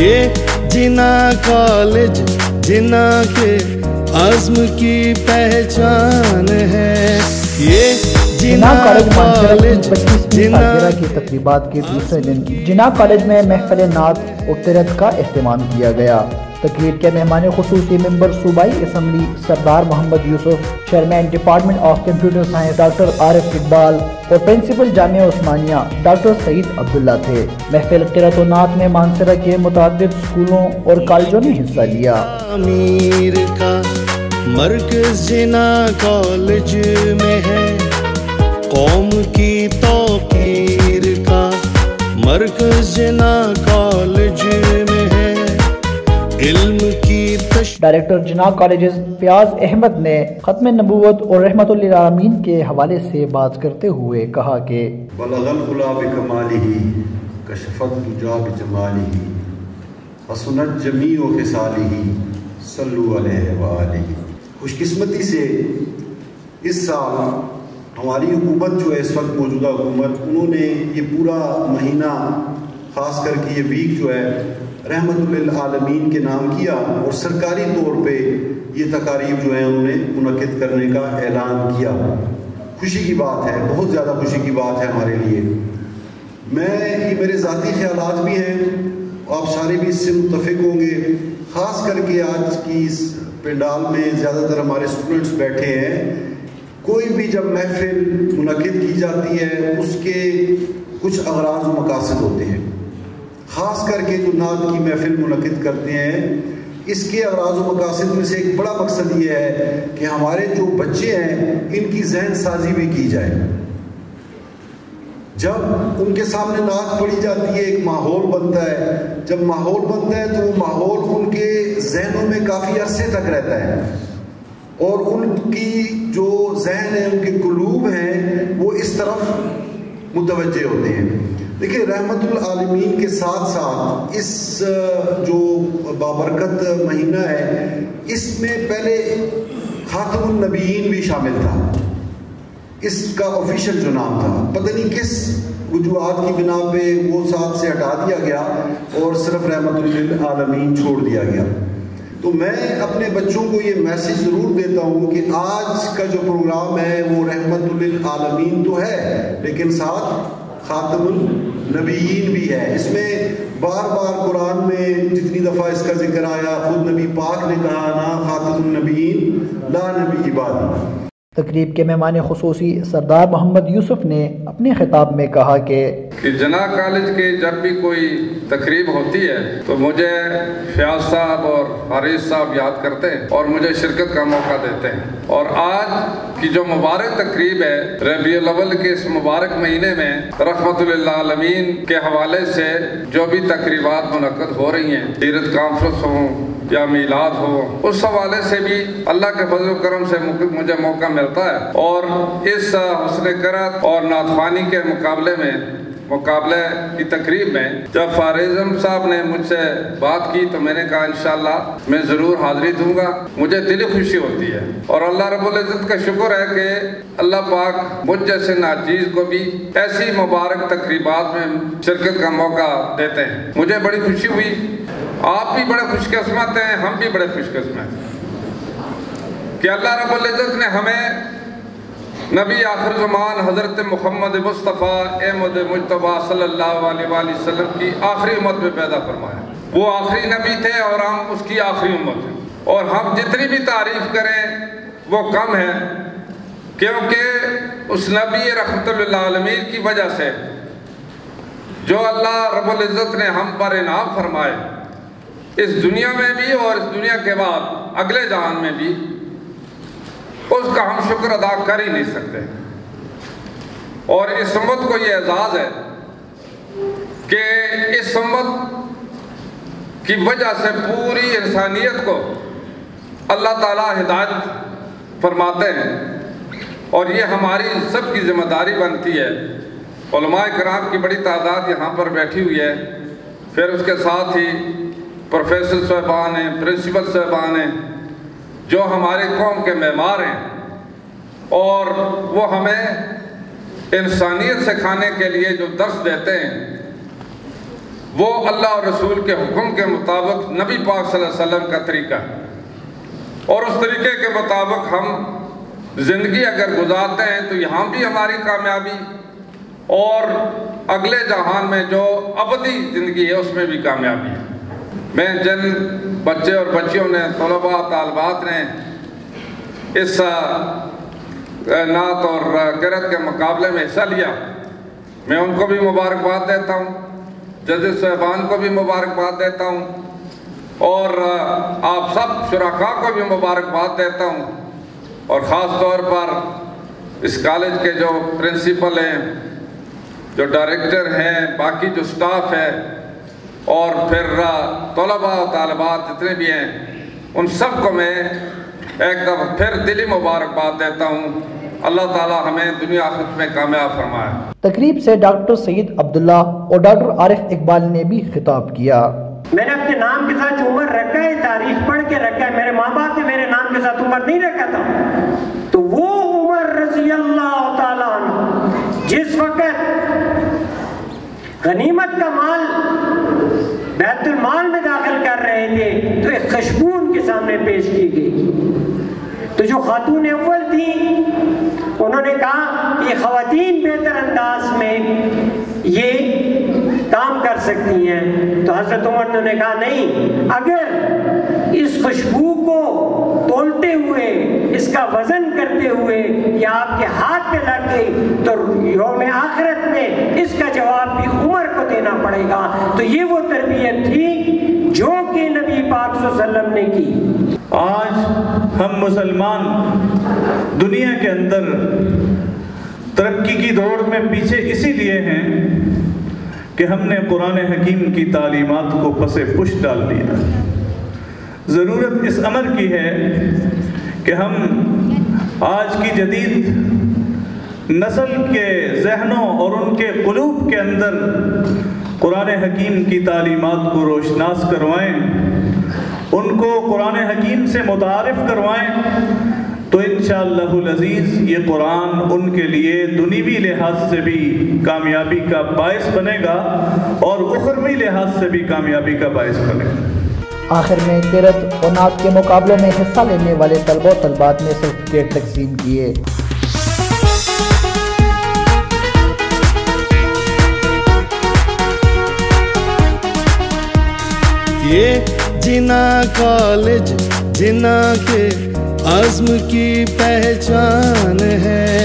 ये जिना कॉलेज जिना के आज़्म की पहचान है। ये जिना कॉलेज जिना की तकरीबात के दूसरे दिन जिना कॉलेज में महफिल नात और तिरत का एहतमाम किया गया। तकरीर के मेहमान खुसूसी मेंबर सूबाई assembly Sardar Mohammad Yusuf, chairman department of computer science doctor Arif Iqbal और प्रिंसिपल जामिया उस्मानिया डॉक्टर सईद अब्दुल्ला थे। महफिल क़िरात व नात में मानसरा के मुताबिक स्कूलों और कॉलेजों ने हिस्सा लिया। अमीर का मरकज जिना कॉलेज में है, कौम की तौकीर का मरकज जिना कॉलेज में है, इल्म की डायरेक्टर जिना कॉलेजेस प्याज अहमद ने खत्म नबूवत और रहमतुल लिल आलमीन के हवाले से बात करते हुए कहा कि बलगल गुलाब कमालिही कशफत दुजा बिजमालिही हसनत जमीउ खिसालिही सल्लु अलैहि व आलिही। खुशकिस्मती से इस साल हमारी हुकूमत जो है, इस वक्त मौजूदा हुकूमत, उन्होंने ये पूरा महीना ख़ास करके ये वीक जो है रहमतुल लिल आलमीन के नाम किया और सरकारी तौर पे ये तकारीब जो है उन्होंने मुनक़िद करने का ऐलान किया। खुशी की बात है, बहुत ज़्यादा खुशी की बात है हमारे लिए। ये मेरे ज़ाती ख़यालात भी हैं, आप सारे भी इससे मुत्तफ़िक होंगे। ख़ास करके आज की इस पंडाल में ज़्यादातर हमारे स्टूडेंट्स बैठे हैं। कोई भी जब महफिल मुनक़िद की जाती है उसके कुछ अग़राज़ व मक़ासद होते हैं। ख़ास करके जो नात की महफिल मुनक़िद करते हैं, इसके अग़राज़ व मक़ासद में से एक बड़ा मकसद ये है कि हमारे जो बच्चे हैं इनकी जहन साजी भी की जाए। जब उनके सामने नात पढ़ी जाती है एक माहौल बनता है, जब माहौल बनता है तो वो माहौल उनके जहनों में काफ़ी अरसे तक रहता है और उनकी जो जहन है, उनके कुलूब हैं, वो इस तरफ मुतवज्जे होते हैं। देखिए, रहमतुल आलमीन के साथ साथ इस जो बाबरकत महीना है, इसमें पहले खातमुन नबीयीन भी शामिल था। इसका ऑफिशियल जो नाम था, पता नहीं किस वजूहात की बिना पे वो साथ से हटा दिया गया और सिर्फ रहमतुल लिल आलमीन छोड़ दिया गया। तो मैं अपने बच्चों को ये मैसेज ज़रूर देता हूँ कि आज का जो प्रोग्राम है वो रहमतुल लिल आलमीन तो है, लेकिन साथ खातमुन नबीयीन भी है। इसमें बार बार कुरान में जितनी दफ़ा इसका जिक्र आया, खुद नबी पाक ने कहा ना खातमुन नबीयीन ला नबी बादी। तकरीब के मेहमान खुसूसी सरदार मोहम्मद यूसुफ ने अपने खिताब में कहा कि जना कॉलेज की जब भी कोई तकरीब होती है तो मुझे फयाज साहब और हारिस साहब याद करते हैं और मुझे शिरकत का मौका देते हैं। और आज की जो मुबारक तकरीब है रबीउल अव्वल के इस मुबारक महीने में रहमतुल लिल आलमीन के हवाले से जो भी तकरीबात मुनक़्क़द हो रही हैं, सीरत कॉन्फ्रेंस हो या मीलाद हो, उस हवाले से भी अल्लाह के फजल करम से मुझे मौका मिलता है। और इस हुस्न क़िरात और नातख़्वानी के मुकाबले की तकरीब में जब फारिज़म साहब ने मुझसे बात की तो मैंने कहा इंशाअल्लाह मैं ज़रूर हाज़िरी दूंगा। मुझे दिली खुशी होती है और अल्लाह रब्बुल इज़्ज़त का शुक्र है कि अल्लाह पाक मुझ जैसे नाचीज़ को भी ऐसी मुबारक तकरीबात में शिरकत का मौका देते हैं। मुझे बड़ी खुशी हुई, आप भी बड़े खुशकिस्मत हैं, हम भी बड़े खुशकिस्मत हैं कि अल्लाह रब्बुल इज़्ज़त ने हमें नबी आखिर ज़मान हज़रत मुहम्मद मुस्तफ़ा अहमद मुज्तबा सल्लल्लाहु अलैहि वसल्लम की आखिरी उम्मत में पैदा फरमाया। वो आखिरी नबी थे और हम उसकी आखिरी उम्मत हैं। और हम जितनी भी तारीफ़ करें वो कम है, क्योंकि उस नबी रहमतुल लिल आलमीन की वजह से जो अल्लाह रब्बुल इज़्ज़त ने हम पर इनाम फरमाए, इस दुनिया में भी और इस दुनिया के बाद अगले जहान में भी, उसका हम शुक्र अदा कर ही नहीं सकते। और इस उम्मत को ये एजाज़ है कि इस उम्मत की वजह से पूरी इंसानियत को अल्लाह ताला हिदायत फरमाते हैं और ये हमारी सब की जिम्मेदारी बनती है। उलमाए किराम की बड़ी तादाद यहाँ पर बैठी हुई है, फिर उसके साथ ही प्रोफेसर साहबान हैं, प्रिंसिपल साहबान हैं, जो हमारे कौम के मेमार हैं और वो हमें इंसानियत सिखाने के लिए जो दर्स देते हैं वो अल्लाह और रसूल के हुक्म के मुताबिक नबी पाक सल्लल्लाहु अलैहि वसल्लम का तरीका है और उस तरीके के मुताबिक हम ज़िंदगी अगर गुजारते हैं तो यहाँ भी हमारी कामयाबी और अगले जहान में जो अबदी ज़िंदगी है उसमें भी कामयाबी है। मैं जिन बच्चे और बच्चियों ने तलबा तालबात ने इस नात और क़िरात के मुकाबले में हिस्सा लिया, मैं उनको भी मुबारकबाद देता हूँ, जजेस साहबान को भी मुबारकबाद देता हूँ और आप सब शुराका को भी मुबारकबाद देता हूँ और ख़ास तौर पर इस कॉलेज के जो प्रिंसिपल हैं, जो डायरेक्टर हैं, बाकी जो स्टाफ है और फिर तलबा और तालिबात जितने भी हैं, उन सब को मैं एक दफ़ा फिर दिली मुबारकबाद देता हूँ। अल्लाह ताला हमें दुनिया आखिरत में कामयाब फरमाए। तकरीब से डॉक्टर सईद अब्दुल्ला और डॉक्टर आरिफ इकबाल ने भी खिताब किया। मैंने अपने नाम के साथ उमर रखा है, तारीख पढ़ के रखा है। मेरे माँ बाप ने मेरे नाम के साथ उमर नहीं रखा था, तो वो उमर रज़ी अल्लाह ताला अन्हु जिस वक़्त गनीमत का माल बैतुल माल में दाखिल कर रहे थे तो एक खुशबू उनके सामने पेश की गई। तो जो खातून अव्वल थी उन्होंने कहा ये ख़वातीन बेहतर अंदाज में ये काम कर सकती हैं। तो हज़रत उमर ने कहा नहीं, अगर इस खुशबू को तोलते हुए, इसका वजन करते हुए या आपके हाथ पे लग गई तो यौम आखिरत में इसका जवाब भी उमर को देना पड़ेगा। तो ये वो तरबियत थी जो कि नबी पाक सल्लल्लाहु अलैहि वसल्लम ने की। आज हम मुसलमान दुनिया के अंदर तरक्की की दौड़ में पीछे इसीलिए हैं कि हमने कुरान हकीम की तालीमात को पसे पुश डाल दिया। ज़रूरत इस अमर की है कि हम आज की जदीद नस्ल के जहनों और उनके क़ुलूब के अंदर कुरान हकीम की तालीमात को रोशनास करवाएं, उनको कुरान हकीम से मुतारिफ़ करवाएं, तो इंशाअल्लाहुल अज़ीज़ ये कुरान उनके लिए दुनियावी लिहाज से भी कामयाबी का बायस बनेगा और उखरवी लिहाज से भी कामयाबी का बायस बनेगा। आखिर में क़िरात और नात के मुकाबलों में हिस्सा लेने वाले तलबा तलबात ने सर्टिफिकेट तकसीम किए। ये जिना कॉलेज जिना के आज़्म की पहचान है।